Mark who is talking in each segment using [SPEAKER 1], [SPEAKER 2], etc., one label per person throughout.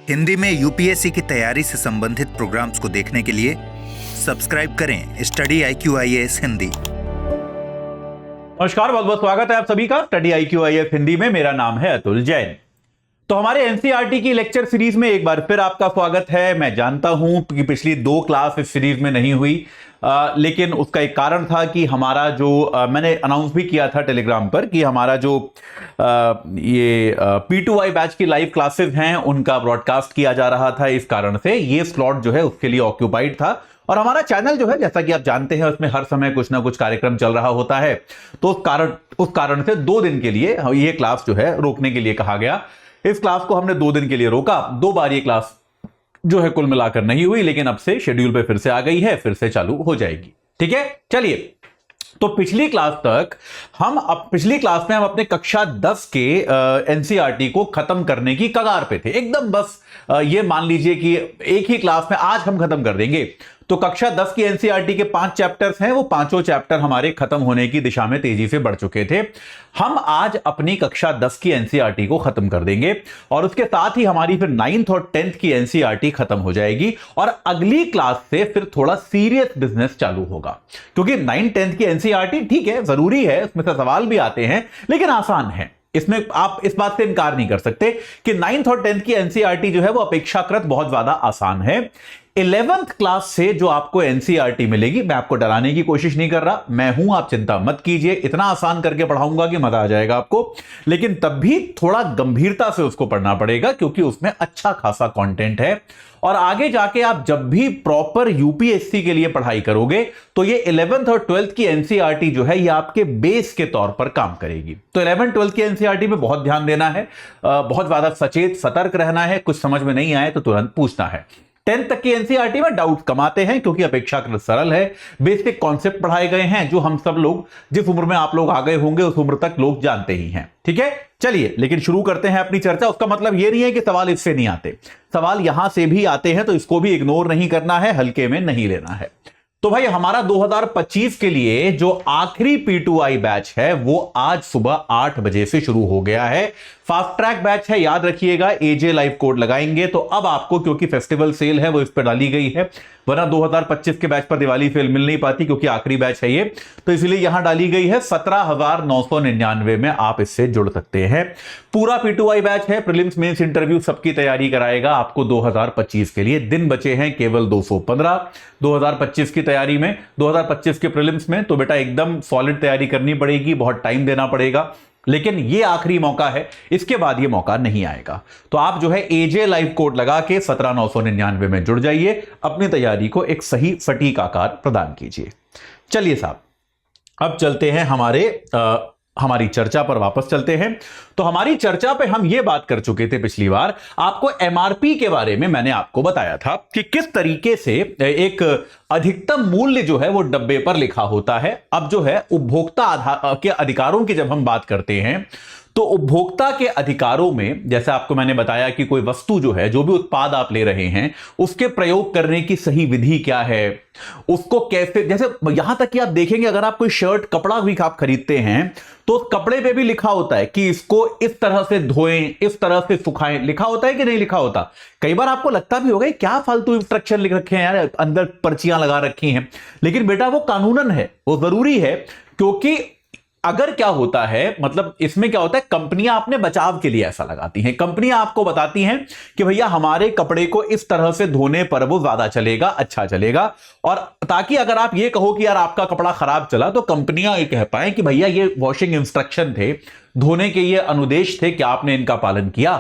[SPEAKER 1] हिंदी में यूपीएससी की तैयारी से संबंधित प्रोग्राम्स को देखने के लिए सब्सक्राइब करें स्टडी IQ-IAS हिंदी।
[SPEAKER 2] नमस्कार, बहुत बहुत स्वागत है आप सभी का स्टडी IQ-IAS हिंदी में। मेरा नाम है अतुल जैन। तो हमारे एनसीईआरटी की लेक्चर सीरीज में एक बार फिर आपका स्वागत है। मैं जानता हूं कि पिछली 2 क्लास इस सीरीज में नहीं हुई, लेकिन उसका एक कारण था कि हमारा जो मैंने अनाउंस भी किया था टेलीग्राम पर कि हमारा जो ये P2I बैच की लाइव क्लासेस हैं उनका ब्रॉडकास्ट किया जा रहा था। इस कारण से ये स्लॉट जो है उसके लिए ऑक्यूपाइड था। और हमारा चैनल जो है, जैसा कि आप जानते हैं, उसमें हर समय कुछ ना कुछ कार्यक्रम चल रहा होता है। तो उस कारण से 2 दिन के लिए ये क्लास जो है रोकने के लिए कहा गया। इस क्लास को हमने 2 दिन के लिए रोका। 2 बार ये क्लास जो है कुल मिलाकर नहीं हुई, लेकिन अब से शेड्यूल पे फिर से आ गई है, फिर से चालू हो जाएगी। ठीक है, चलिए। तो पिछली क्लास में हम अपने कक्षा 10 के एनसीईआरटी को खत्म करने की कगार पे थे एकदम। बस ये मान लीजिए कि एक ही क्लास में आज हम खत्म कर देंगे। तो कक्षा 10 की एनसीईआरटी के 5 चैप्टर्स हैं, वो पांचों चैप्टर हमारे खत्म होने की दिशा में तेजी से बढ़ चुके थे। हम आज अपनी कक्षा 10 की एनसीईआरटी को खत्म कर देंगे और उसके साथ ही हमारी फिर 9th और 10th की एनसीईआरटी खत्म हो जाएगी और अगली क्लास से फिर थोड़ा सीरियस बिजनेस चालू होगा। क्योंकि 9th 10th की एनसीईआरटी ठीक है, जरूरी है, उसमें से सवाल भी आते हैं, लेकिन आसान है। इसमें आप इस बात से इनकार नहीं कर सकते कि 9th और 10th की एनसीईआरटी जो है वो अपेक्षाकृत बहुत ज्यादा आसान है। 11th क्लास से जो आपको एनसीईआरटी मिलेगी, मैं आपको डराने की कोशिश नहीं कर रहा, मैं हूं, आप चिंता मत कीजिए। इतना आसान करके पढ़ाऊंगा कि मजा आ जाएगा आपको, लेकिन तब भी थोड़ा गंभीरता से उसको पढ़ना पड़ेगा क्योंकि उसमें अच्छा खासा कंटेंट है। और आगे जाके आप जब भी प्रॉपर यूपीएससी के लिए पढ़ाई करोगे तो ये 11th और 12th की एनसीईआरटी जो है ये आपके बेस के तौर पर काम करेगी। तो 11th 12th की एनसीईआरटी में बहुत ध्यान देना है, बहुत ज्यादा सचेत सतर्क रहना है। कुछ समझ में नहीं आए तो तुरंत पूछना है। 10th तक की एनसीईआरटी में डाउट कम आते हैं क्योंकि अपेक्षाकृत सरल है। बेसिक कॉन्सेप्ट पढ़ाए गए हैं जो हम सब लोग, जिस उम्र में आप लोग आ गए होंगे उस उम्र तक लोग जानते ही हैं। ठीक है, चलिए, लेकिन शुरू करते हैं अपनी चर्चा। उसका मतलब यह नहीं है कि सवाल इससे नहीं आते, सवाल यहां से भी आते हैं, तो इसको भी इग्नोर नहीं करना है, हल्के में नहीं लेना है। तो भाई हमारा 2025 के लिए जो आखिरी P2I बैच है वो आज सुबह 8 बजे से शुरू हो गया है। फास्ट ट्रैक बैच है, याद रखिएगा। AJ लाइव कोड लगाएंगे तो अब आपको, क्योंकि फेस्टिवल सेल है वो इस पर डाली गई है, वरना 2025 के बैच पर दिवाली सेल मिल नहीं पाती क्योंकि आखिरी बैच है ये, तो इसलिए यहां डाली गई है। 17,999 में आप इससे जुड़ सकते हैं। पूरा P2I बैच है, प्रीलिम्स मेंस इंटरव्यू सबकी तैयारी कराएगा आपको 2025 के लिए। दिन बचे हैं केवल 215 2025 की तैयारी में। 2025 के प्रीलिम्स में तो बेटा एकदम सॉलिड तैयारी करनी पड़ेगी, बहुत टाइम देना पड़ेगा, लेकिन ये आखिरी मौका है, इसके बाद ये मौका नहीं आएगा। तो आप जो है AJ लाइव कोड लगा के 17,999 में जुड़ जाइए, अपनी तैयारी को एक सही सटीक आकार प्रदान कीजिए। चलिए साहब, अब चलते हैं हमारी चर्चा पर वापस चलते हैं। तो हमारी चर्चा पे हम ये बात कर चुके थे पिछली बार, आपको MRP के बारे में मैंने आपको बताया था कि किस तरीके से एक अधिकतम मूल्य जो है वो डब्बे पर लिखा होता है। अब जो है उपभोक्ता के अधिकारों की जब हम बात करते हैं तो उपभोक्ता के अधिकारों में, जैसे आपको मैंने बताया कि कोई वस्तु जो है, जो भी उत्पाद आप ले रहे हैं, उसके प्रयोग करने की सही विधि क्या है, उसको कैसे, जैसे यहां तक कि आप देखेंगे अगर आप कोई शर्ट कपड़ा भी आप खरीदते हैं तो उस कपड़े पे भी लिखा होता है कि इसको इस तरह से धोएं, इस तरह से सुखाएं। लिखा होता है कि नहीं लिखा होता? कई बार आपको लगता भी होगा क्या फालतू इंस्ट्रक्शन लिख रखे हैं यार, अंदर पर्चियां लगा रखी हैं, लेकिन बेटा वो कानूनन है, वो जरूरी है। क्योंकि अगर क्या होता है, मतलब इसमें क्या होता है, कंपनियां अपने बचाव के लिए ऐसा लगाती हैं। कंपनियां आपको बताती हैं कि भैया हमारे कपड़े को इस तरह से धोने पर वो ज्यादा चलेगा, अच्छा चलेगा, और ताकि अगर आप ये कहो कि यार आपका कपड़ा खराब चला तो कंपनियां ये कह पाए कि भैया ये वॉशिंग इंस्ट्रक्शन थे, धोने के ये अनुदेश थे, क्या आपने इनका पालन किया?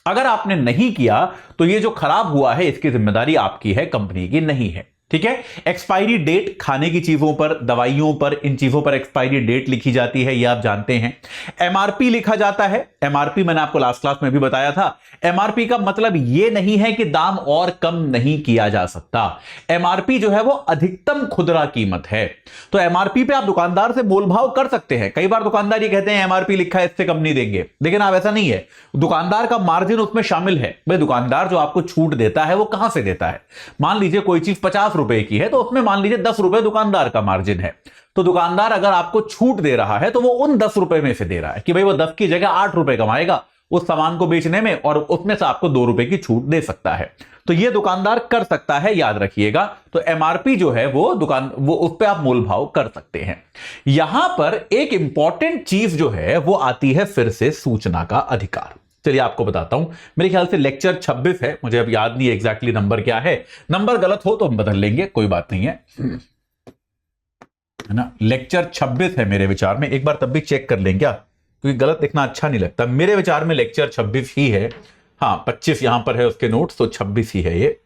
[SPEAKER 2] अगर आपने नहीं किया तो ये जो खराब हुआ है इसकी जिम्मेदारी आपकी है, कंपनी की नहीं है। ठीक है। एक्सपायरी डेट खाने की चीजों पर, दवाइयों पर, इन चीजों पर एक्सपायरी डेट लिखी जाती है, ये आप जानते हैं। एमआरपी लिखा जाता है। एमआरपी मैंने आपको लास्ट क्लास में भी बताया था। एमआरपी का मतलब ये नहीं है कि दाम और कम नहीं किया जा सकता। एमआरपी जो है वो अधिकतम खुदरा कीमत है। तो एमआरपी पे आप दुकानदार से मोलभाव कर सकते हैं। कई बार दुकानदार ये कहते हैं एमआरपी लिखा है इससे कम नहीं देंगे, लेकिन आप ऐसा नहीं है, दुकानदार का मार्जिन उसमें शामिल है। भाई दुकानदार जो आपको छूट देता है वो कहां से देता है? मान लीजिए कोई चीज 50 रुपए की है तो उसमें मान लीजिए 10 रुपए दुकानदार का मार्जिन है। तो दुकानदार अगर आपको छूट दे रहा है तो वो उन 10 रुपए में से दे रहा है कि भाई वो 10 की जगह 8 रुपए कमाएगा उस सामान को बेचने में, और उसमें से आपको 2 रुपए की छूट दे सकता है। तो ये दुकानदार कर सकता है, याद रखिएगा। तो एमआरपी जो है वो उस पे आप मोल भाव कर सकते हैं। यहां पर एक इंपॉर्टेंट चीज जो है वो आती है फिर से सूचना का अधिकार। चलिए आपको बताता हूं, मेरे ख्याल से लेक्चर 26 है, मुझे अब याद नहीं एग्जैक्टली नंबर क्या है, नंबर गलत हो तो हम बदल लेंगे, कोई बात नहीं है ना। लेक्चर 26 है मेरे विचार में, एक बार तब भी चेक कर लें क्या, क्योंकि गलत लिखना अच्छा नहीं लगता। मेरे विचार में लेक्चर 26 ही है, हाँ 25 यहां पर है उसके नोट्स, तो 26 ही है ये।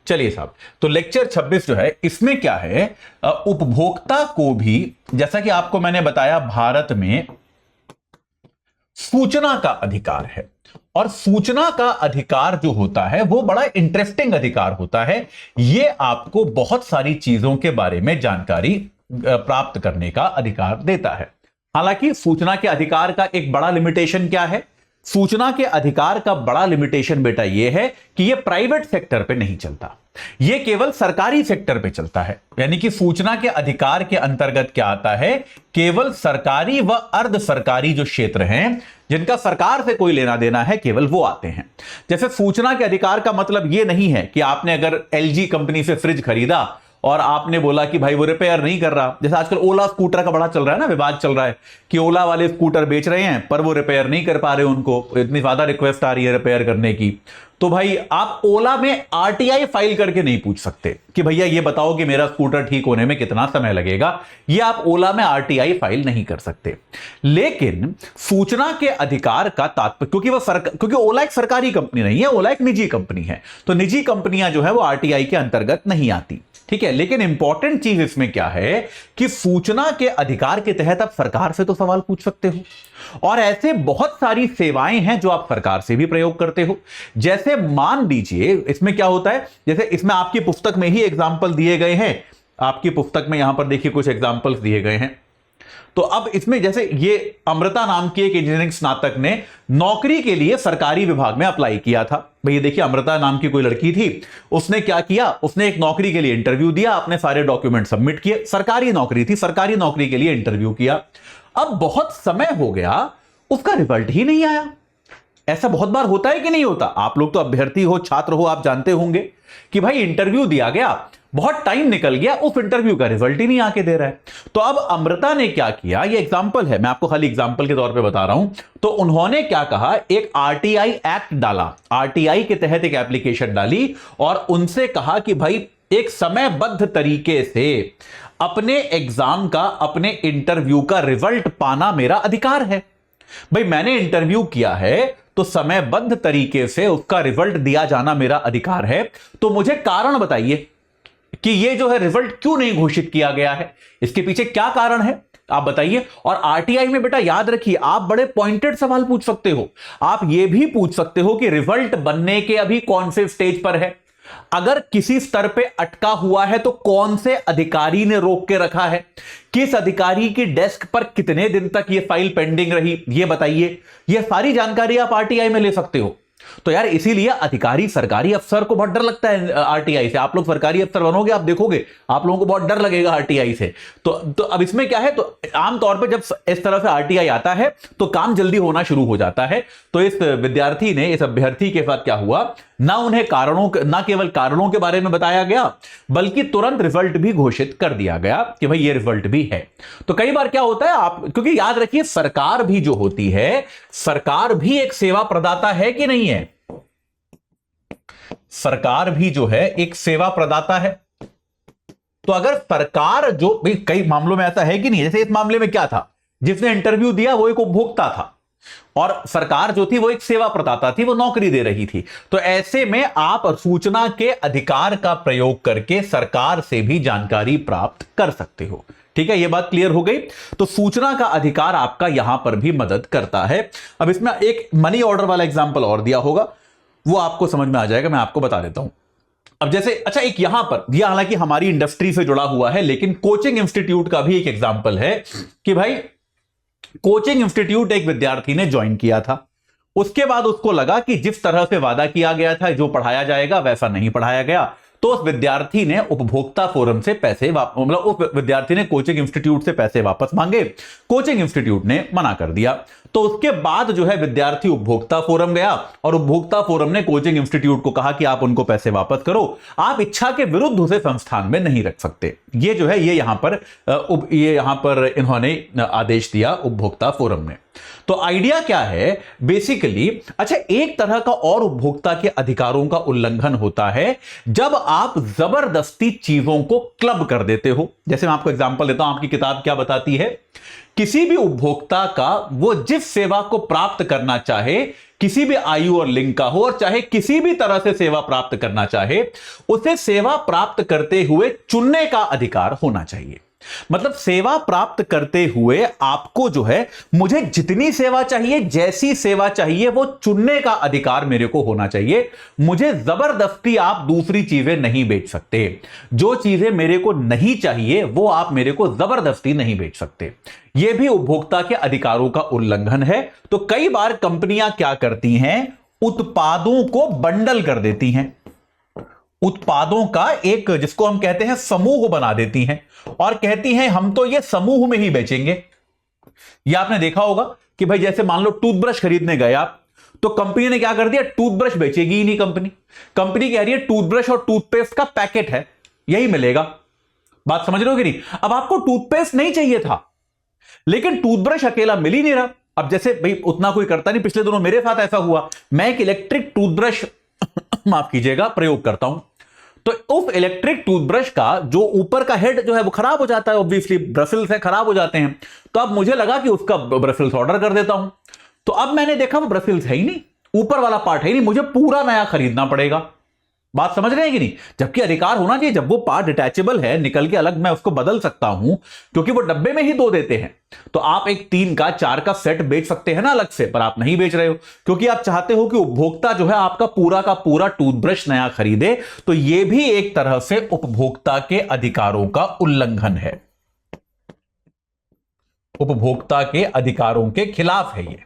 [SPEAKER 2] चलिए साहब, तो लेक्चर 26 जो है इसमें क्या है, उपभोक्ता को भी, जैसा कि आपको मैंने बताया, भारत में सूचना का अधिकार है, और सूचना का अधिकार जो होता है वो बड़ा इंटरेस्टिंग अधिकार होता है। ये आपको बहुत सारी चीजों के बारे में जानकारी प्राप्त करने का अधिकार देता है। हालांकि सूचना के अधिकार का एक बड़ा लिमिटेशन क्या है, सूचना के अधिकार का बड़ा लिमिटेशन बेटा यह है कि यह प्राइवेट सेक्टर पे नहीं चलता, यह केवल सरकारी सेक्टर पे चलता है। यानी कि सूचना के अधिकार के अंतर्गत क्या आता है, केवल सरकारी व अर्ध सरकारी जो क्षेत्र हैं, जिनका सरकार से कोई लेना देना है, केवल वो आते हैं। जैसे सूचना के अधिकार का मतलब यह नहीं है कि आपने अगर एलजी कंपनी से फ्रिज खरीदा और आपने बोला कि भाई वो रिपेयर नहीं कर रहा, जैसे आजकल ओला स्कूटर का बड़ा चल रहा है ना, विवाद चल रहा है कि ओला वाले स्कूटर बेच रहे हैं पर वो रिपेयर नहीं कर पा रहे, उनको इतनी ज्यादा रिक्वेस्ट आ रही है रिपेयर करने की। तो भाई आप ओला में आरटीआई फाइल करके नहीं पूछ सकते कि भैया ये बताओ कि मेरा स्कूटर ठीक होने में कितना समय लगेगा, ये आप ओला में आरटीआई फाइल नहीं कर सकते। लेकिन सूचना के अधिकार का तात्पर्य, क्योंकि ओला एक सरकारी कंपनी नहीं है, ओला एक निजी कंपनी है, तो निजी कंपनियां जो है वो आरटीआई के अंतर्गत नहीं आती, ठीक है। लेकिन इंपॉर्टेंट चीज इसमें क्या है कि सूचना के अधिकार के तहत आप सरकार से तो सवाल पूछ सकते हो, और ऐसे बहुत सारी सेवाएं हैं जो आप सरकार से भी प्रयोग करते हो। जैसे मान लीजिए इसमें क्या होता है, जैसे इसमें आपकी पुस्तक में ही एग्जाम्पल दिए गए हैं, आपकी पुस्तक में यहां पर देखिए कुछ एग्जाम्पल्स दिए गए हैं। तो अब इसमें जैसे ये अमृता नाम की एक इंजीनियरिंग स्नातक ने नौकरी के लिए सरकारी विभाग में अप्लाई किया था। भैया देखिए, अमृता नाम की कोई लड़की थी, उसने क्या किया, उसने एक नौकरी के लिए इंटरव्यू दिया, अपने सारे डॉक्यूमेंट सबमिट किए, सरकारी नौकरी थी, सरकारी नौकरी के लिए इंटरव्यू किया। अब बहुत समय हो गया, उसका रिजल्ट ही नहीं आया। ऐसा बहुत बार होता है कि नहीं होता? आप लोग तो अभ्यर्थी हो, छात्र हो, आप जानते होंगे कि भाई इंटरव्यू दिया गया, बहुत टाइम निकल गया, उस इंटरव्यू का रिजल्ट ही नहीं आके दे रहा है। तो अब अमृता ने क्या किया, ये एग्जांपल है, मैं आपको खाली एग्जांपल के तौर पे बता रहा हूं। तो उन्होंने क्या कहा, एक आरटीआई एक्ट डाला, आरटीआई के तहत एक एप्लीकेशन डाली और उनसे कहा कि भाई एक समयबद्ध तरीके से अपने एग्जाम का, अपने इंटरव्यू का रिजल्ट पाना मेरा अधिकार है। भाई मैंने इंटरव्यू किया है तो समयबद्ध तरीके से उसका रिजल्ट दिया जाना मेरा अधिकार है। तो मुझे कारण बताइए कि ये जो है रिजल्ट क्यों नहीं घोषित किया गया है, इसके पीछे क्या कारण है, आप बताइए। और आरटीआई में बेटा याद रखिए, आप बड़े पॉइंटेड सवाल पूछ सकते हो। आप ये भी पूछ सकते हो कि रिजल्ट बनने के अभी कौन से स्टेज पर है, अगर किसी स्तर पे अटका हुआ है तो कौन से अधिकारी ने रोक के रखा है, किस अधिकारी की डेस्क पर कितने दिन तक यह फाइल पेंडिंग रही, यह बताइए। यह सारी जानकारी आप आरटीआई में ले सकते हो। तो यार इसीलिए अधिकारी, सरकारी अफसर को बहुत डर लगता है आरटीआई से। आप लोग सरकारी अफसर बनोगे, आप देखोगे आप लोगों को बहुत डर लगेगा आरटीआई से। तो अब इसमें क्या है, तो आमतौर पे जब इस तरह से आरटीआई आता है तो काम जल्दी होना शुरू हो जाता है। तो इस विद्यार्थी ने, इस अभ्यर्थी के साथ क्या हुआ, ना उन्हें ना केवल कारणों के बारे में बताया गया, बल्कि तुरंत रिजल्ट भी घोषित कर दिया गया कि भाई ये रिजल्ट भी है। तो कई बार क्या होता है, आप क्योंकि याद रखिए सरकार भी जो होती है, सरकार भी एक सेवा प्रदाता है कि नहीं है, सरकार भी जो है एक सेवा प्रदाता है। तो अगर सरकार जो, कई मामलों में ऐसा है कि नहीं, जैसे इस मामले में क्या था, जिसने इंटरव्यू दिया वो एक उपभोक्ता था और सरकार जो थी वो एक सेवा प्रदाता थी, वो नौकरी दे रही थी। तो ऐसे में आप सूचना के अधिकार का प्रयोग करके सरकार से भी जानकारी प्राप्त कर सकते हो। ठीक है, यह बात क्लियर हो गई। तो सूचना का अधिकार आपका यहां पर भी मदद करता है। अब इसमें एक मनी ऑर्डर वाला एग्जांपल और दिया होगा, वो आपको समझ में आ जाएगा, मैं आपको बता देता हूं। अब जैसे, अच्छा एक यहां पर दिया, हालांकि हमारी इंडस्ट्री से जुड़ा हुआ है, लेकिन कोचिंग इंस्टीट्यूट का भी एक एग्जांपल है कि भाई कोचिंग इंस्टीट्यूट एक विद्यार्थी ने ज्वाइन किया था। उसके बाद उसको लगा कि जिस तरह से वादा किया गया था, जो पढ़ाया जाएगा वैसा नहीं पढ़ाया गया। तो उस विद्यार्थी ने उपभोक्ता फोरम से पैसे, मतलब उस विद्यार्थी ने कोचिंग इंस्टीट्यूट से पैसे वापस मांगे, कोचिंग इंस्टीट्यूट ने मना कर दिया। तो उसके बाद जो है विद्यार्थी उपभोक्ता फोरम गया और उपभोक्ता फोरम ने कोचिंग इंस्टीट्यूट को कहा कि आप उनको पैसे वापस करो, आप इच्छा के विरुद्ध उसे संस्थान में नहीं रख सकते। ये जो है ये यहां पर इन्होंने आदेश दिया उपभोक्ता फोरम ने। तो आइडिया क्या है बेसिकली, अच्छा एक तरह का और उपभोक्ता के अधिकारों का उल्लंघन होता है जब आप जबरदस्ती चीजों को क्लब कर देते हो। जैसे मैं आपको एग्जांपल देता हूं, आपकी किताब क्या बताती है, किसी भी उपभोक्ता का वो जिस सेवा को प्राप्त करना चाहे, किसी भी आयु और लिंग का हो और चाहे किसी भी तरह से सेवा प्राप्त करना चाहे, उसे सेवा प्राप्त करते हुए चुनने का अधिकार होना चाहिए। मतलब सेवा प्राप्त करते हुए आपको जो है, मुझे जितनी सेवा चाहिए, जैसी सेवा चाहिए, वो चुनने का अधिकार मेरे को होना चाहिए। मुझे जबरदस्ती आप दूसरी चीजें नहीं बेच सकते। जो चीजें मेरे को नहीं चाहिए वो आप मेरे को जबरदस्ती नहीं बेच सकते। यह भी उपभोक्ता के अधिकारों का उल्लंघन है। तो कई बार कंपनियां क्या करती हैं, उत्पादों को बंडल कर देती हैं, उत्पादों का एक जिसको हम कहते हैं समूह बना देती हैं और कहती हैं हम तो ये समूह में ही बेचेंगे। ये आपने देखा होगा कि भाई जैसे मान लो टूथब्रश खरीदने गए आप, तो कंपनी ने क्या कर दिया, टूथब्रश बेचेगी ही नहीं। कंपनी कह रही है टूथब्रश और टूथपेस्ट का पैकेट है, यही मिलेगा। बात समझ रहे हो कि नहीं? अब आपको टूथपेस्ट नहीं चाहिए था लेकिन टूथब्रश अकेला मिल ही नहीं रहा। अब जैसे भाई उतना कोई करता नहीं, पिछले दिनों मेरे साथ ऐसा हुआ, मैं एक इलेक्ट्रिक टूथब्रश माफ कीजिएगा प्रयोग करता हूं, तो उस इलेक्ट्रिक टूथब्रश का जो ऊपर का हेड जो है वो खराब हो जाता है, ऑब्वियसली ब्रसल्स है खराब हो जाते हैं। तो अब मुझे लगा कि उसका ब्रसल्स ऑर्डर कर देता हूं, तो अब मैंने देखा वो ब्रसल्स है ही नहीं, ऊपर वाला पार्ट है ही नहीं, मुझे पूरा नया खरीदना पड़ेगा। बात समझ रहे हैं कि नहीं? जबकि अधिकार होना चाहिए, जब वो पार्ट डिटैचेबल है, निकल के अलग मैं उसको बदल सकता हूं, क्योंकि वो डब्बे में ही दो देते हैं। तो आप एक 3 का 4 का सेट बेच सकते हैं ना अलग से, पर आप नहीं बेच रहे हो क्योंकि आप चाहते हो कि उपभोक्ता जो है आपका पूरा का पूरा टूथब्रश नया खरीदे। तो यह भी एक तरह से उपभोक्ता के अधिकारों का उल्लंघन है, उपभोक्ता के अधिकारों के खिलाफ है।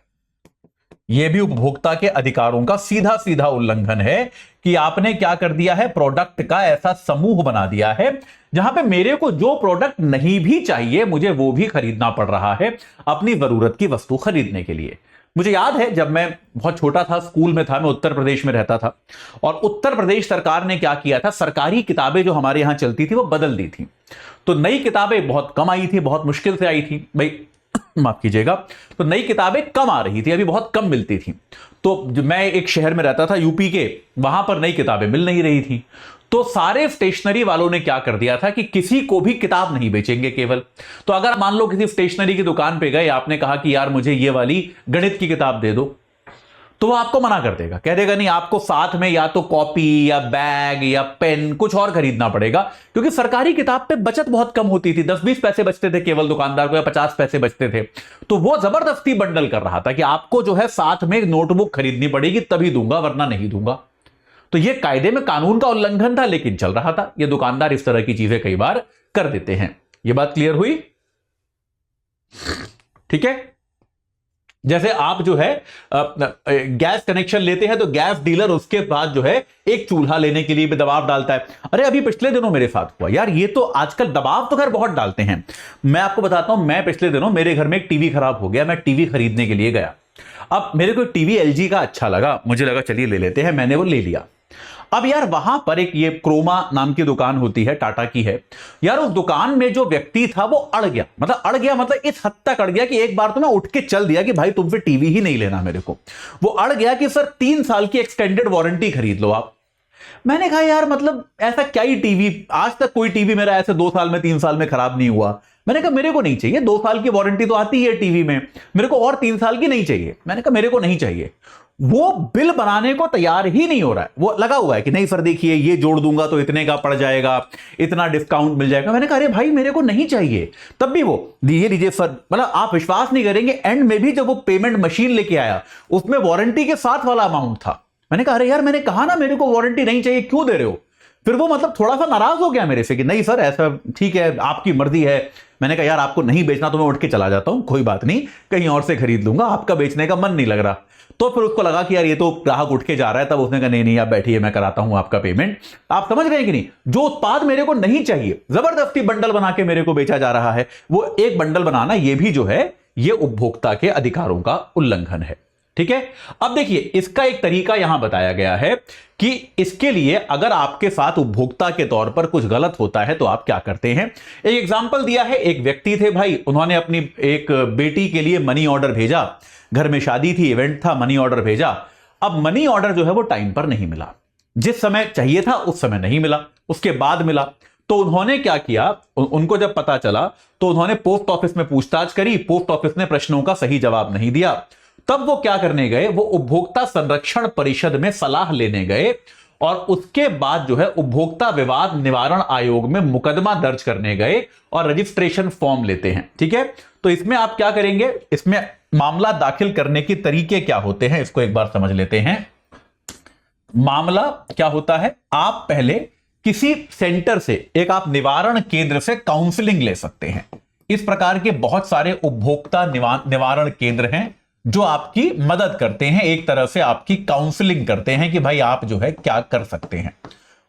[SPEAKER 2] यह भी उपभोक्ता के अधिकारों का सीधा सीधा उल्लंघन है कि आपने क्या कर दिया है, प्रोडक्ट का ऐसा समूह बना दिया है जहां पे मेरे को जो प्रोडक्ट नहीं भी चाहिए मुझे वो भी खरीदना पड़ रहा है अपनी जरूरत की वस्तु खरीदने के लिए। मुझे याद है जब मैं बहुत छोटा था, स्कूल में था, मैं उत्तर प्रदेश में रहता था और उत्तर प्रदेश सरकार ने क्या किया था, सरकारी किताबें जो हमारे यहां चलती थी वो बदल दी थी। तो नई किताबें बहुत कम आई थी, बहुत मुश्किल से आई थी भाई माफ कीजिएगा। तो नई किताबें कम आ रही थी, अभी बहुत कम मिलती थी। तो मैं एक शहर में रहता था यूपी के, वहां पर नई किताबें मिल नहीं रही थी। तो सारे स्टेशनरी वालों ने क्या कर दिया था कि किसी को भी किताब नहीं बेचेंगे केवल। तो अगर मान लो किसी स्टेशनरी की दुकान पे गए, आपने कहा कि यार मुझे ये वाली गणित की किताब दे दो, तो वो आपको मना कर देगा, कह देगा नहीं, आपको साथ में या तो कॉपी या बैग या पेन कुछ और खरीदना पड़ेगा। क्योंकि सरकारी किताब पे बचत बहुत कम होती थी, 10-20 पैसे बचते थे केवल दुकानदार को, या 50 पैसे बचते थे। तो वो जबरदस्ती बंडल कर रहा था कि आपको जो है साथ में नोटबुक खरीदनी पड़ेगी तभी दूंगा वरना नहीं दूंगा। तो ये कायदे में कानून का उल्लंघन था लेकिन चल रहा था। ये दुकानदार इस तरह की चीजें कई बार कर देते हैं। ये बात क्लियर हुई? ठीक है। जैसे आप जो है गैस कनेक्शन लेते हैं तो गैस डीलर उसके बाद जो है एक चूल्हा लेने के लिए भी दबाव डालता है। अरे अभी पिछले दिनों मेरे साथ हुआ यार, ये तो आजकल दबाव तो खैर बहुत डालते हैं। मैं आपको बताता हूं, मैं पिछले दिनों मेरे घर में एक टीवी खराब हो गया, मैं टीवी खरीदने के लिए गया। अब मेरे को टीवी एलजी का अच्छा लगा, मुझे लगा चलिए ले लेते हैं, मैंने वो ले लिया। अब यार वहां पर एक ये क्रोमा नाम की दुकान होती है, टाटा की है यार। उस दुकान में जो व्यक्ति था वो अड़ गया, मतलब इस हद तक अड़ गया कि एक बार तो मैं उठ के चल दिया कि भाई तुमसे टीवी ही नहीं लेना मेरे को। वो अड़ गया कि सर 3 साल की एक्सटेंडेड वारंटी खरीद लो आप। मैंने कहा यार मतलब ऐसा क्या ही टीवी, आज तक कोई टीवी मेरा ऐसे 2 साल में 3 साल में खराब नहीं हुआ। मैंने कहा मेरे को नहीं चाहिए, 2 साल की वारंटी तो आती है टीवी में, मेरे को और 3 साल की नहीं चाहिए। मैंने कहा मेरे को नहीं चाहिए। वो बिल बनाने को तैयार ही नहीं हो रहा है, वो लगा हुआ है कि नहीं सर देखिए ये जोड़ दूंगा तो इतने का पड़ जाएगा, इतना डिस्काउंट मिल जाएगा। मैंने कहा अरे भाई मेरे को नहीं चाहिए। तब भी वो लीजिए सर, मतलब आप विश्वास नहीं करेंगे, एंड में भी जब वो पेमेंट मशीन लेके आया उसमें वारंटी के साथ वाला अमाउंट था। मैंने कहा अरे यार मैंने कहा ना मेरे को वारंटी नहीं चाहिए, क्यों दे रहे हो? फिर वो मतलब थोड़ा सा नाराज हो गया मेरे से कि नहीं सर ऐसा ठीक है, आपकी मर्जी है। मैंने कहा यार आपको नहीं बेचना तो मैं उठ के चला जाता हूं, कोई बात नहीं, कहीं और से खरीद लूंगा, आपका बेचने का मन नहीं लग रहा। तो फिर उसको लगा कि यार ये तो ग्राहक उठ के जा रहा है, तब उसने कहा नहीं आप बैठिए मैं कराता हूं आपका पेमेंट। आप समझ रहे हैं कि नहीं? जो उत्पाद मेरे को नहीं चाहिए जबरदस्ती बंडल बना के मेरे को बेचा जा रहा है। वो एक बंडल बनाना ये भी जो है यह उपभोक्ता के अधिकारों का उल्लंघन है। ठीक है, अब देखिए इसका एक तरीका यहां बताया गया है कि इसके लिए अगर आपके साथ उपभोक्ता के तौर पर कुछ गलत होता है तो आप क्या करते हैं। एक एग्जांपल दिया है, एक व्यक्ति थे भाई, उन्होंने अपनी एक बेटी के लिए मनी ऑर्डर भेजा, घर में शादी थी, इवेंट था, मनी ऑर्डर भेजा। अब मनी ऑर्डर जो है वो टाइम पर नहीं मिला, जिस समय चाहिए था उस समय नहीं मिला, उसके बाद मिला। तो उन्होंने क्या किया, उनको जब पता चला तो उन्होंने पोस्ट ऑफिस में पूछताछ करी, पोस्ट ऑफिस ने प्रश्नों का सही जवाब नहीं दिया। तब वो क्या करने गए, वो उपभोक्ता संरक्षण परिषद में सलाह लेने गए और उसके बाद जो है उपभोक्ता विवाद निवारण आयोग में मुकदमा दर्ज करने गए और रजिस्ट्रेशन फॉर्म लेते हैं। ठीक है, तो इसमें आप क्या करेंगे, इसमें मामला दाखिल करने के तरीके क्या होते हैं इसको एक बार समझ लेते हैं। मामला क्या होता है, आप पहले किसी सेंटर से, एक आप निवारण केंद्र से काउंसलिंग ले सकते हैं। इस प्रकार के बहुत सारे उपभोक्ता निवारण केंद्र हैं जो आपकी मदद करते हैं, एक तरह से आपकी काउंसलिंग करते हैं कि भाई आप जो है क्या कर सकते हैं।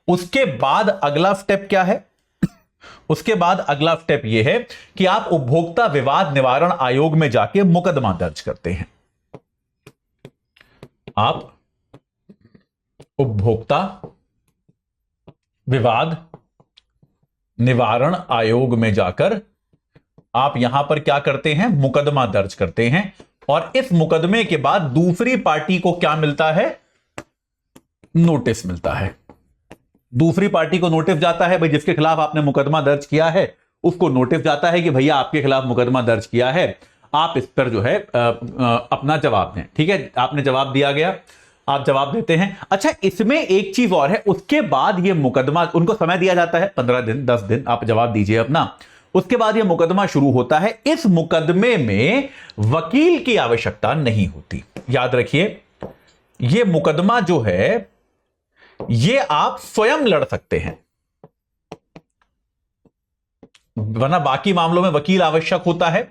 [SPEAKER 2] उसके बाद अगला स्टेप क्या है, उसके बाद अगला स्टेप यह है कि आप उपभोक्ता विवाद निवारण आयोग में जाके मुकदमा दर्ज करते हैं। आप उपभोक्ता विवाद निवारण आयोग में जाकर आप यहां पर क्या करते हैं, मुकदमा दर्ज करते हैं। और इस मुकदमे के बाद दूसरी पार्टी को क्या मिलता है, नोटिस मिलता है। दूसरी पार्टी को नोटिस जाता है, भाई जिसके खिलाफ आपने मुकदमा दर्ज किया है उसको नोटिस जाता है कि भैया आपके खिलाफ मुकदमा दर्ज किया है, आप इस पर जो है अपना जवाब दें। ठीक है, आपने जवाब दिया गया, आप जवाब देते हैं। अच्छा, इसमें एक चीज और है, उसके बाद यह मुकदमा, उनको समय दिया जाता है 15 दिन 10 दिन, आप जवाब दीजिए अपना। उसके बाद यह मुकदमा शुरू होता है। इस मुकदमे में वकील की आवश्यकता नहीं होती, याद रखिए। यह मुकदमा जो है यह आप स्वयं लड़ सकते हैं, वरना बाकी मामलों में वकील आवश्यक होता है।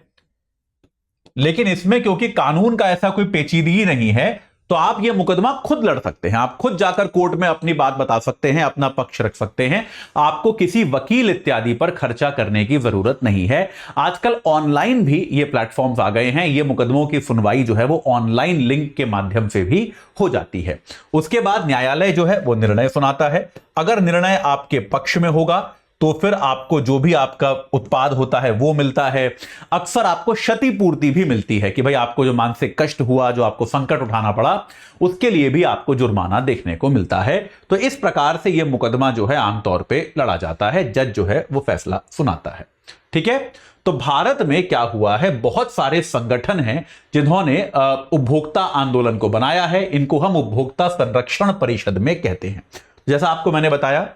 [SPEAKER 2] लेकिन इसमें क्योंकि कानून का ऐसा कोई पेचीदगी नहीं है तो आप यह मुकदमा खुद लड़ सकते हैं। आप खुद जाकर कोर्ट में अपनी बात बता सकते हैं, अपना पक्ष रख सकते हैं। आपको किसी वकील इत्यादि पर खर्चा करने की जरूरत नहीं है। आजकल ऑनलाइन भी ये प्लेटफॉर्म्स आ गए हैं, ये मुकदमों की सुनवाई जो है वो ऑनलाइन लिंक के माध्यम से भी हो जाती है। उसके बाद न्यायालय जो है वो निर्णय सुनाता है। अगर निर्णय आपके पक्ष में होगा तो फिर आपको जो भी आपका उत्पाद होता है वो मिलता है। अक्सर आपको क्षतिपूर्ति भी मिलती है कि भाई आपको जो मानसिक कष्ट हुआ, जो आपको संकट उठाना पड़ा, उसके लिए भी आपको जुर्माना देखने को मिलता है। तो इस प्रकार से यह मुकदमा जो है आमतौर पे लड़ा जाता है, जज जो है वो फैसला सुनाता है। ठीक है, तो भारत में क्या हुआ है, बहुत सारे संगठन हैं जिन्होंने उपभोक्ता आंदोलन को बनाया है। इनको हम उपभोक्ता संरक्षण परिषद में कहते हैं। जैसा आपको मैंने बताया,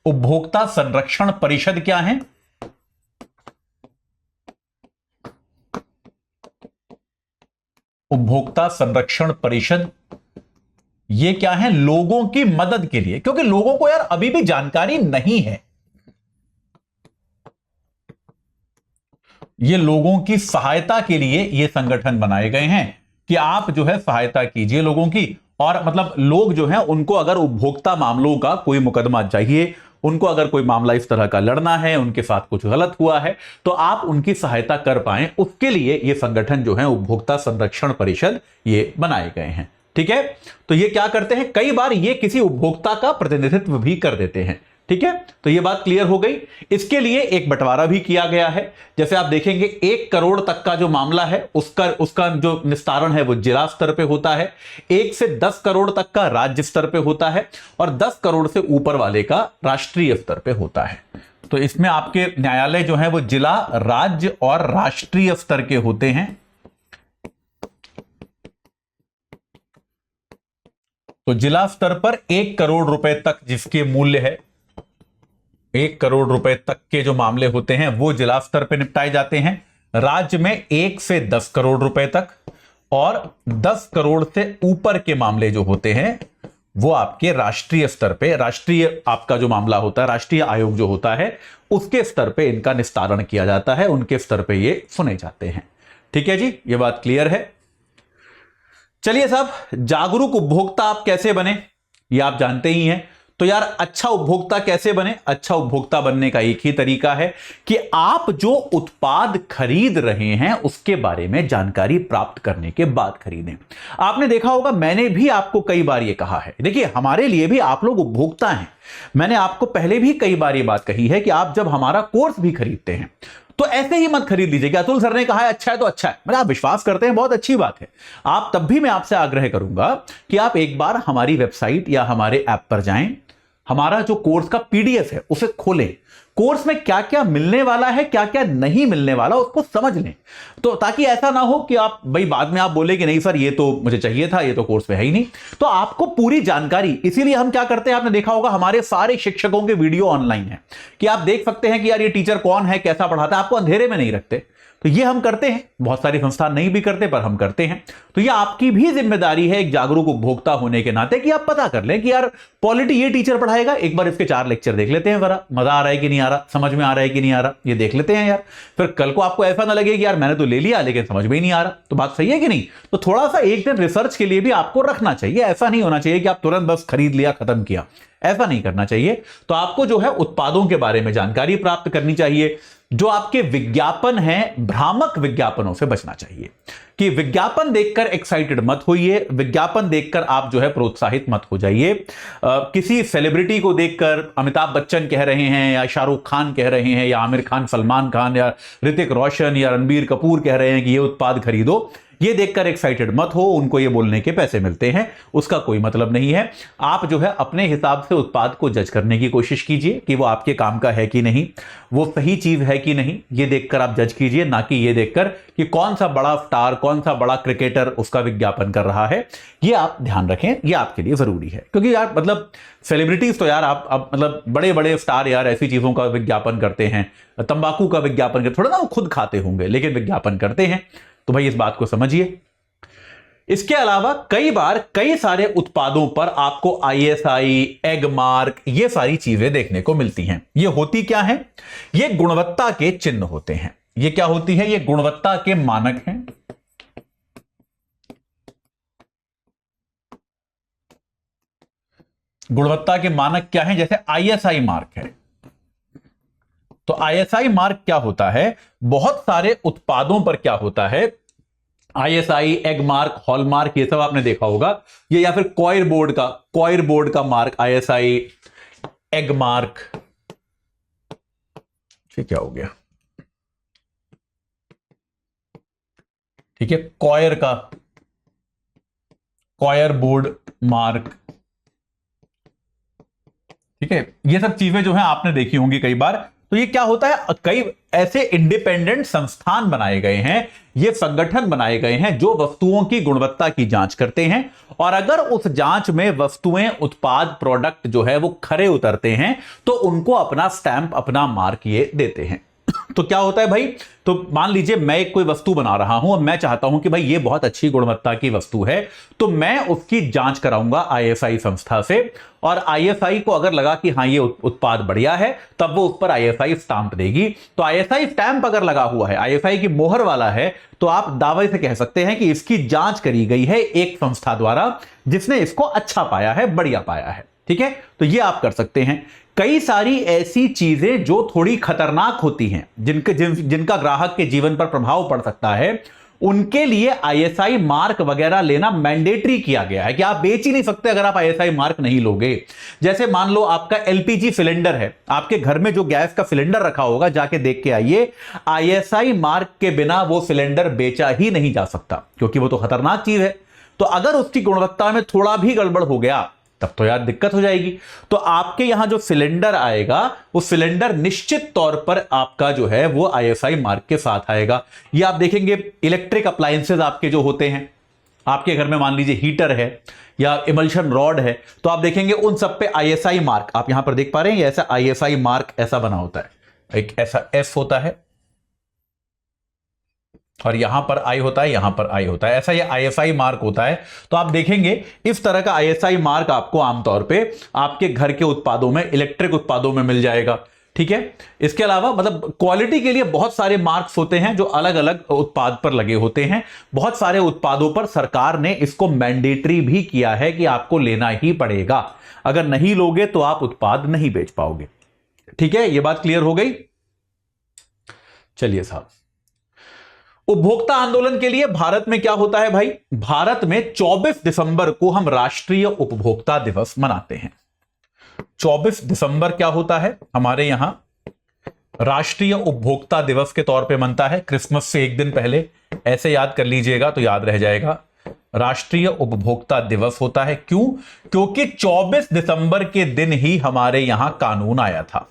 [SPEAKER 2] उपभोक्ता संरक्षण परिषद क्या है, उपभोक्ता संरक्षण परिषद ये क्या है, लोगों की मदद के लिए, क्योंकि लोगों को यार अभी भी जानकारी नहीं है। ये लोगों की सहायता के लिए ये संगठन बनाए गए हैं कि आप जो है सहायता कीजिए लोगों की। और मतलब लोग जो हैं उनको अगर उपभोक्ता मामलों का कोई मुकदमा चाहिए, उनको अगर कोई मामला इस तरह का लड़ना है, उनके साथ कुछ गलत हुआ है, तो आप उनकी सहायता कर पाएं, उसके लिए ये संगठन जो है उपभोक्ता संरक्षण परिषद ये बनाए गए हैं। ठीक है, तो ये क्या करते हैं, कई बार ये किसी उपभोक्ता का प्रतिनिधित्व भी कर देते हैं। ठीक है, तो ये बात क्लियर हो गई। इसके लिए एक बंटवारा भी किया गया है। जैसे आप देखेंगे 1 करोड़ तक का जो मामला है उसका जो निस्तारण है वो जिला स्तर पे होता है। 1 से 10 करोड़ तक का राज्य स्तर पे होता है और 10 करोड़ से ऊपर वाले का राष्ट्रीय स्तर पे होता है। तो इसमें आपके न्यायालय जो है वो जिला, राज्य और राष्ट्रीय स्तर के होते हैं। तो जिला स्तर पर 1 करोड़ रुपए तक जिसके मूल्य है, 1 करोड़ रुपए तक के जो मामले होते हैं वो जिला स्तर पे निपटाए जाते हैं। राज्य में 1 से 10 करोड़ रुपए तक और 10 करोड़ से ऊपर के मामले जो होते हैं वो आपके राष्ट्रीय स्तर पे, राष्ट्रीय आपका जो मामला होता है, राष्ट्रीय आयोग जो होता है उसके स्तर पे इनका निस्तारण किया जाता है, उनके स्तर पे ये सुने जाते हैं। ठीक है जी, ये बात क्लियर है। चलिए साहब, जागरूक उपभोक्ता आप कैसे बने ये आप जानते ही हैं। तो यार अच्छा उपभोक्ता कैसे बने? अच्छा उपभोक्ता बनने का एक ही तरीका है कि आप जो उत्पाद खरीद रहे हैं उसके बारे में जानकारी प्राप्त करने के बाद खरीदें। आपने देखा होगा, मैंने भी आपको कई बार यह कहा है, देखिए हमारे लिए भी आप लोग उपभोक्ता हैं। मैंने आपको पहले भी कई बार यह बात कही है कि आप जब हमारा कोर्स भी खरीदते हैं तो ऐसे ही मत खरीद लीजिए कि अतुल सर ने कहा है अच्छा है तो अच्छा है, मतलब आप विश्वास करते हैं, बहुत अच्छी बात है। आप तब भी मैं आपसे आग्रह करूंगा कि आप एक बार हमारी वेबसाइट या हमारे ऐप पर जाएं, हमारा जो कोर्स का पीडीएफ है उसे खोलें, कोर्स में क्या क्या मिलने वाला है, क्या क्या नहीं मिलने वाला, उसको समझ लें। तो ताकि ऐसा ना हो कि आप भाई बाद में आप बोले कि नहीं सर ये तो मुझे चाहिए था, ये तो कोर्स में है ही नहीं। तो आपको पूरी जानकारी, इसीलिए हम क्या करते हैं, आपने देखा होगा हमारे सारे शिक्षकों के वीडियो ऑनलाइन है कि आप देख सकते हैं कि यार ये टीचर कौन है, कैसा पढ़ाता है, आपको अंधेरे में नहीं रखते। तो ये हम करते हैं, बहुत सारे संस्थान नहीं भी करते पर हम करते हैं। तो ये आपकी भी जिम्मेदारी है एक जागरूक उपभोक्ता होने के नाते कि आप पता कर लें कि यार पॉलिटी ये टीचर पढ़ाएगा, एक बार इसके 4 लेक्चर देख लेते हैं, जरा मजा आ रहा है कि नहीं आ रहा, समझ में आ रहा है कि नहीं आ रहा, ये देख लेते हैं यार। फिर कल को आपको ऐसा ना लगे कि यार मैंने तो ले लिया लेकिन समझ में ही नहीं आ रहा। तो बात सही है कि नहीं? तो थोड़ा सा एक दिन रिसर्च के लिए भी आपको रखना चाहिए। ऐसा नहीं होना चाहिए कि आप तुरंत बस खरीद लिया खत्म किया, ऐसा नहीं करना चाहिए। तो आपको जो है उत्पादों के बारे में जानकारी प्राप्त करनी चाहिए। जो आपके विज्ञापन हैं, भ्रामक विज्ञापनों से बचना चाहिए कि विज्ञापन देखकर एक्साइटेड मत होइए, विज्ञापन देखकर आप जो है प्रोत्साहित मत हो जाइए। किसी सेलिब्रिटी को देखकर अमिताभ बच्चन कह रहे हैं या शाहरुख खान कह रहे हैं या आमिर खान, सलमान खान या ऋतिक रोशन या रणबीर कपूर कह रहे हैं कि ये उत्पाद खरीदो, ये देखकर एक्साइटेड मत हो। उनको ये बोलने के पैसे मिलते हैं, उसका कोई मतलब नहीं है। आप जो है अपने हिसाब से उत्पाद को जज करने की कोशिश कीजिए कि वो आपके काम का है कि नहीं, वो सही चीज है कि नहीं, ये देखकर आप जज कीजिए, ना कि ये देखकर कि कौन सा बड़ा स्टार, कौन सा बड़ा क्रिकेटर उसका विज्ञापन कर रहा है। ये आप ध्यान रखें, ये आपके लिए जरूरी है। क्योंकि यार मतलब सेलिब्रिटीज तो यार आप मतलब बड़े बड़े स्टार यार ऐसी चीजों का विज्ञापन करते हैं, तंबाकू का विज्ञापन करते, थोड़ा ना वो खुद खाते होंगे लेकिन विज्ञापन करते हैं। तो भाई इस बात को समझिए। इसके अलावा कई बार कई सारे उत्पादों पर आपको ISI, एग मार्क, ये सारी चीजें देखने को मिलती हैं। ये होती क्या है? ये गुणवत्ता के चिन्ह होते हैं। ये क्या होती है? ये गुणवत्ता के मानक हैं। गुणवत्ता के मानक क्या हैं? जैसे ISI मार्क है। तो ISI मार्क क्या होता है? बहुत सारे उत्पादों पर क्या होता है, ISI, एग मार्क, हॉलमार्क, ये सब आपने देखा होगा। ये या फिर कॉयर बोर्ड का मार्क, ISI, एग मार्क, ये क्या हो गया, ठीक है, कॉयर बोर्ड मार्क, ठीक है। ये सब चीजें जो है आपने देखी होंगी कई बार। तो ये क्या होता है, कई ऐसे इंडिपेंडेंट संस्थान बनाए गए हैं, ये संगठन बनाए गए हैं जो वस्तुओं की गुणवत्ता की जांच करते हैं। और अगर उस जांच में वस्तुएं, उत्पाद, प्रोडक्ट जो है वो खरे उतरते हैं तो उनको अपना स्टैंप, अपना मार्क ये देते हैं। तो क्या होता है भाई, तो मान लीजिए मैं एक कोई वस्तु बना रहा हूं और मैं चाहता हूं कि भाई ये बहुत अच्छी गुणवत्ता की वस्तु है, तो मैं उसकी जांच कराऊंगा ISI संस्था से। और ISI को अगर लगा कि हाँ ये उत्पाद बढ़िया है, तब वो उस पर ISI स्टैंप देगी। तो ISI स्टैंप अगर लगा हुआ है, ISI की मोहर वाला है, तो आप दावे से कह सकते हैं कि इसकी जांच करी गई है एक संस्था द्वारा जिसने इसको अच्छा पाया है, बढ़िया पाया है। ठीक है, तो ये आप कर सकते हैं। कई सारी ऐसी चीजें जो थोड़ी खतरनाक होती हैं, जिनका ग्राहक के जीवन पर प्रभाव पड़ सकता है, उनके लिए ISI मार्क वगैरह लेना मैंडेटरी किया गया है कि आप बेच ही नहीं सकते अगर आप ISI मार्क नहीं लोगे। जैसे मान लो आपका LPG सिलेंडर है, आपके घर में जो गैस का सिलेंडर रखा होगा, जाके देख के आइए, ISI मार्क के बिना वो सिलेंडर बेचा ही नहीं जा सकता, क्योंकि वो तो खतरनाक चीज है। तो अगर उसकी गुणवत्ता में थोड़ा भी गड़बड़ हो गया तब तो यार दिक्कत हो जाएगी। तो आपके यहां जो सिलेंडर आएगा, वो सिलेंडर निश्चित तौर पर आपका जो है वो ISI मार्क के साथ आएगा। ये आप देखेंगे इलेक्ट्रिक अप्लायंसेज आपके जो होते हैं, आपके घर में मान लीजिए हीटर है या इमल्शन रॉड है, तो आप देखेंगे उन सब पे ISI मार्क आप यहां पर देख पा रहे हैं। ऐसा ISI मार्क ऐसा बना होता है, एक ऐसा S होता है और यहां पर I होता है, यहां पर I होता है, ऐसा ये ISI मार्क होता है। तो आप देखेंगे इस तरह का ISI मार्क आपको आमतौर पे आपके घर के उत्पादों में, इलेक्ट्रिक उत्पादों में मिल जाएगा। ठीक है, इसके अलावा मतलब क्वालिटी के लिए बहुत सारे मार्क्स होते हैं जो अलग अलग उत्पाद पर लगे होते हैं। बहुत सारे उत्पादों पर सरकार ने इसको मैंडेटरी भी किया है कि आपको लेना ही पड़ेगा। अगर नहीं लोगे तो आप उत्पाद नहीं बेच पाओगे। ठीक है, यह बात क्लियर हो गई। चलिए साहब, उपभोक्ता आंदोलन के लिए भारत में क्या होता है भाई? भारत में 24 दिसंबर को हम राष्ट्रीय उपभोक्ता दिवस मनाते हैं। 24 दिसंबर क्या होता है हमारे यहां? राष्ट्रीय उपभोक्ता दिवस के तौर पे मनता है, क्रिसमस से एक दिन पहले। ऐसे याद कर लीजिएगा तो याद रह जाएगा। राष्ट्रीय उपभोक्ता दिवस होता है। क्यों? क्योंकि 24 दिसंबर के दिन ही हमारे यहां कानून आया था,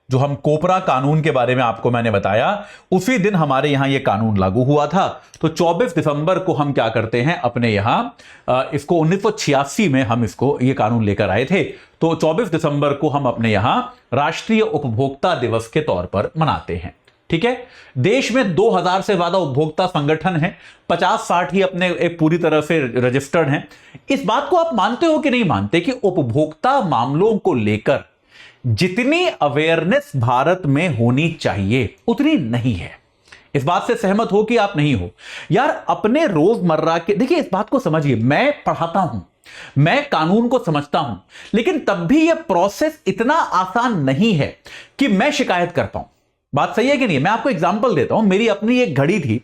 [SPEAKER 2] जो हम कोपरा कानून के बारे में आपको मैंने बताया, उसी दिन हमारे यहां यह कानून लागू हुआ था। तो 24 दिसंबर को हम क्या करते हैं अपने यहां, इसको 1986 में हम इसको ये कानून लेकर आए थे। तो 24 दिसंबर को हम अपने यहां राष्ट्रीय उपभोक्ता दिवस के तौर पर मनाते हैं। ठीक है, देश में 2000 से ज्यादा उपभोक्ता संगठन हैं, 50-60 ही अपने एक पूरी तरह से रजिस्टर्ड हैं। इस बात को आप मानते हो कि नहीं मानते कि उपभोक्ता मामलों को लेकर जितनी अवेयरनेस भारत में होनी चाहिए उतनी नहीं है? इस बात से सहमत हो कि आप नहीं हो? यार अपने रोजमर्रा के, देखिए इस बात को समझिए, मैं पढ़ाता हूं, मैं कानून को समझता हूं, लेकिन तब भी यह प्रोसेस इतना आसान नहीं है कि मैं शिकायत कर पाऊं। बात सही है कि नहीं? मैं आपको एग्जांपल देता हूं। मेरी अपनी एक घड़ी थी,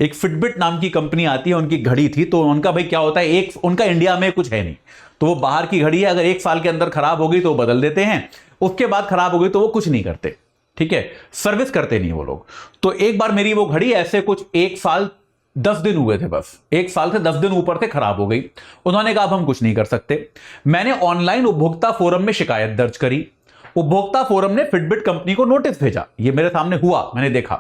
[SPEAKER 2] एक फिटबिट नाम की कंपनी आती है, उनकी घड़ी थी। तो उनका भाई क्या होता है, एक उनका इंडिया में कुछ है नहीं, तो वो बाहर की घड़ी है, अगर 1 साल के अंदर खराब हो गई तो वो बदल देते हैं, उसके बाद खराब हो गई तो वो कुछ नहीं करते। ठीक है, सर्विस करते नहीं वो लोग। तो एक बार मेरी वो घड़ी ऐसे कुछ 1 साल 10 दिन हुए थे, बस 1 साल से 10 दिन ऊपर थे, खराब हो गई। उन्होंने कहा अब हम कुछ नहीं कर सकते। मैंने ऑनलाइन उपभोक्ता फोरम में शिकायत दर्ज करी। उपभोक्ता फोरम ने फिटबिट कंपनी को नोटिस भेजा, ये मेरे सामने हुआ, मैंने देखा।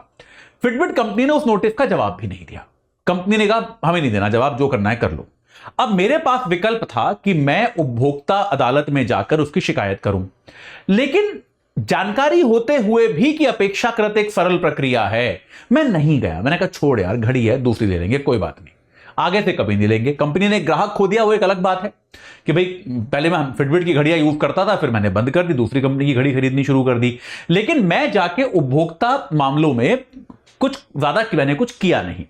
[SPEAKER 2] फिटबिट कंपनी ने उस नोटिस का जवाब भी नहीं दिया। कंपनी ने कहा हमें नहीं देना जवाब, जो करना है कर लो। अब मेरे पास विकल्प था कि मैं उपभोक्ता अदालत में जाकर उसकी शिकायत करूं, लेकिन जानकारी होते हुए भी कि अपेक्षाकृत एक सरल प्रक्रिया है, मैं नहीं गया। मैंने कहा छोड़ यार, घड़ी है, दूसरी ले लेंगे, कोई बात नहीं, आगे से कभी नहीं लेंगे। कंपनी ने ग्राहक खो दिया, वो एक अलग बात है कि भाई पहले मैं फिटबिट की घड़ियां यूज करता था, फिर मैंने बंद कर दी, दूसरी कंपनी की घड़ी खरीदनी शुरू कर दी। लेकिन मैं जाके उपभोक्ता मामलों में कुछ ज्यादा मैंने कुछ किया नहीं।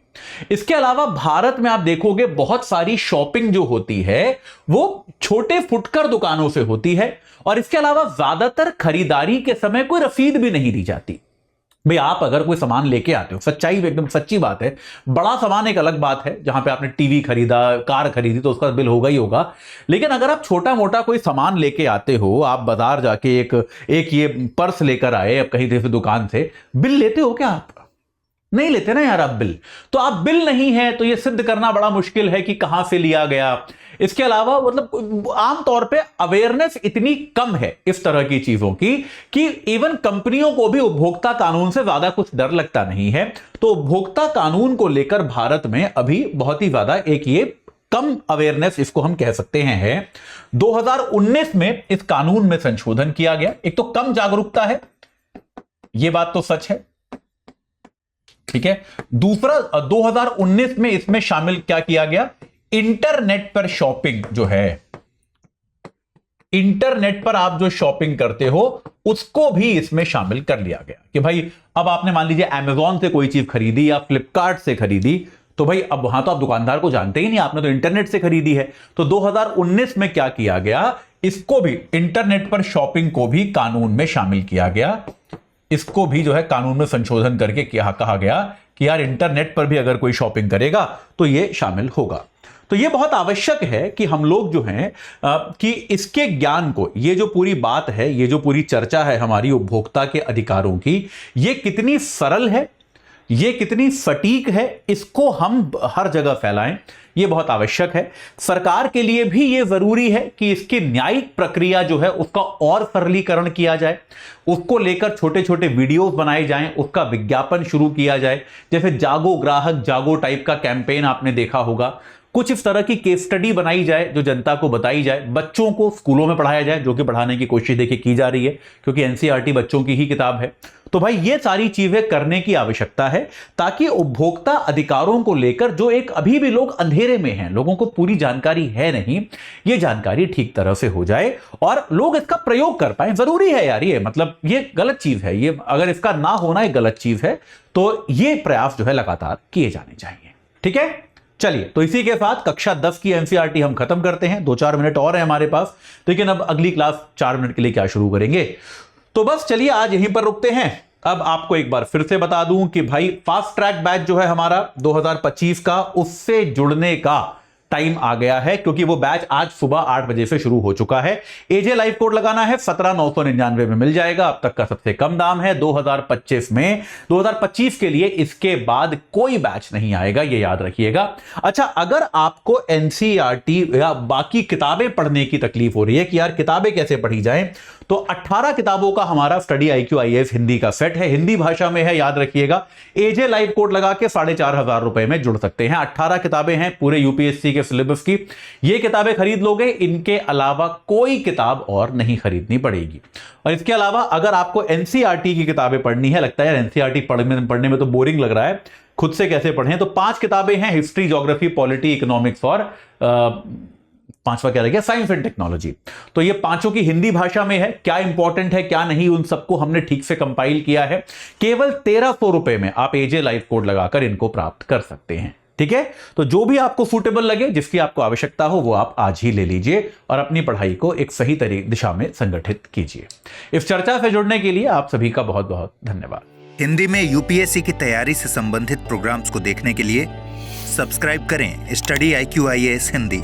[SPEAKER 2] इसके अलावा भारत में आप देखोगे बहुत सारी शॉपिंग जो होती है वो छोटे फुटकर दुकानों से होती है, और इसके अलावा ज्यादातर खरीदारी के समय कोई रसीद भी नहीं दी जाती। भाई आप अगर कोई सामान लेके आते हो, सच्चाई एकदम सच्ची बात है, बड़ा सामान एक अलग बात है, जहां पे आपने टीवी खरीदा, कार खरीदी, तो उसका बिल होगा ही होगा। लेकिन अगर आप छोटा मोटा कोई सामान लेके आते हो, आप बाजार जाके एक ये पर्स लेकर आए अब कहीं से दुकान से, बिल लेते हो क्या? आप नहीं लेते ना यार आप बिल। तो आप बिल नहीं है तो ये सिद्ध करना बड़ा मुश्किल है कि कहां से लिया गया। इसके अलावा मतलब आमतौर पे अवेयरनेस इतनी कम है इस तरह की चीजों की कि इवन कंपनियों को भी उपभोक्ता कानून से ज्यादा कुछ डर लगता नहीं है। तो उपभोक्ता कानून को लेकर भारत में अभी बहुत ही ज्यादा एक ये कम अवेयरनेस, इसको हम कह सकते हैं, है। 2019 में इस कानून में संशोधन किया गया। एक तो कम जागरूकता है, यह बात तो सच है, ठीक है। दूसरा 2019 में इसमें शामिल क्या किया गया, इंटरनेट पर शॉपिंग जो है, इंटरनेट पर आप जो शॉपिंग करते हो उसको भी इसमें शामिल कर लिया गया कि भाई अब आपने मान लीजिए अमेजॉन से कोई चीज खरीदी या फ्लिपकार्ट से खरीदी, तो भाई अब वहां तो आप दुकानदार को जानते ही नहीं, आपने तो इंटरनेट से खरीदी है। तो 2019 में क्या किया गया, इसको भी, इंटरनेट पर शॉपिंग को भी कानून में शामिल किया गया। इसको भी जो है कानून में संशोधन करके कहा गया कि यार इंटरनेट पर भी अगर कोई शॉपिंग करेगा तो ये शामिल होगा। तो ये बहुत आवश्यक है कि हम लोग जो हैं कि इसके ज्ञान को, ये जो पूरी बात है, ये जो पूरी चर्चा है हमारी उपभोक्ता के अधिकारों की, ये कितनी सरल है, ये कितनी सटीक है, इसको हम हर जगह फैलाएं, ये बहुत आवश्यक है। सरकार के लिए भी ये जरूरी है कि इसकी न्यायिक प्रक्रिया जो है उसका और सरलीकरण किया जाए, उसको लेकर छोटे छोटे वीडियोस बनाए जाएं, उसका विज्ञापन शुरू किया जाए। जैसे जागो ग्राहक जागो टाइप का कैंपेन आपने देखा होगा, कुछ इस तरह की केस स्टडी बनाई जाए जो जनता को बताई जाए, बच्चों को स्कूलों में पढ़ाया जाए, जो कि पढ़ाने की कोशिश देखिए की जा रही है क्योंकि एनसीईआरटी बच्चों की ही किताब है। तो भाई ये सारी चीजें करने की आवश्यकता है ताकि उपभोक्ता अधिकारों को लेकर जो एक अभी भी लोग अंधेरे में हैं, लोगों को पूरी जानकारी है नहीं, ये जानकारी ठीक तरह से हो जाए और लोग इसका प्रयोग कर पाए। जरूरी है यार, ये मतलब ये गलत चीज है, ये अगर इसका ना होना एक गलत चीज है, तो ये प्रयास जो है लगातार किए जाने चाहिए। ठीक है, चलिए, तो इसी के साथ कक्षा 10 की एनसीईआरटी हम खत्म करते हैं। 2-4 मिनट और है हमारे पास, लेकिन अब अगली क्लास 4 मिनट के लिए क्या शुरू करेंगे। तो बस चलिए आज यहीं पर रुकते हैं। अब आपको एक बार फिर से बता दूं कि भाई फास्ट ट्रैक बैच जो है हमारा 2025 का, उससे जुड़ने का टाइम आ गया है, क्योंकि वो बैच आज सुबह 8 बजे से शुरू हो चुका है। एजे लाइव कोड लगाना है, 17,999 में मिल जाएगा। अब तक का सबसे कम दाम है 2025 में। 2025 के लिए इसके बाद कोई बैच नहीं आएगा, ये याद रखिएगा। अच्छा, अगर आपको एनसीईआरटी या बाकी किताबें पढ़ने की तकलीफ हो रही है कि यार किताबें कैसे पढ़ी जाएं, तो 18 किताबों का हमारा स्टडी IQ IAS हिंदी का सेट है, हिंदी भाषा में है, याद रखिएगा। एजे लाइव कोड लगा के 4,500 रुपए में जुड़ सकते हैं। 18 किताबें हैं पूरे यूपीएससी के सिलेबस की। ये किताबें खरीद लोगे, इनके अलावा कोई किताब और नहीं खरीदनी पड़ेगी। और इसके अलावा अगर आपको एनसीईआरटी की किताबें पढ़नी है, लगता है यार एनसीईआरटी पढ़ने में तो बोरिंग लग रहा है, खुद से कैसे पढ़ें, तो 5 किताबें हैं, हिस्ट्री, ज्योग्राफी, पॉलिटी, इकोनॉमिक्स और 5वां क्या रह गया, साइंस एंड टेक्नोलॉजी। तो ये पांचों की हिंदी भाषा में है। क्या इंपॉर्टेंट है क्या नहीं, उन सबको हमने ठीक से कंपाइल किया है। केवल 1,300 रुपए में आप एजे लाइव कोड लगाकर इनको प्राप्त कर सकते हैं। ठीक है, तो जो भी आपको सूटेबल लगे, जिसकी आपको आवश्यकता हो, वो आप आज ही ले लीजिए और अपनी पढ़ाई को एक सही दिशा में संगठित कीजिए। इस चर्चा से जुड़ने के लिए आप सभी का बहुत बहुत धन्यवाद।
[SPEAKER 1] हिंदी में यूपीएससी की तैयारी से संबंधित प्रोग्राम्स को देखने के लिए सब्सक्राइब करें स्टडी IQ IAS हिंदी।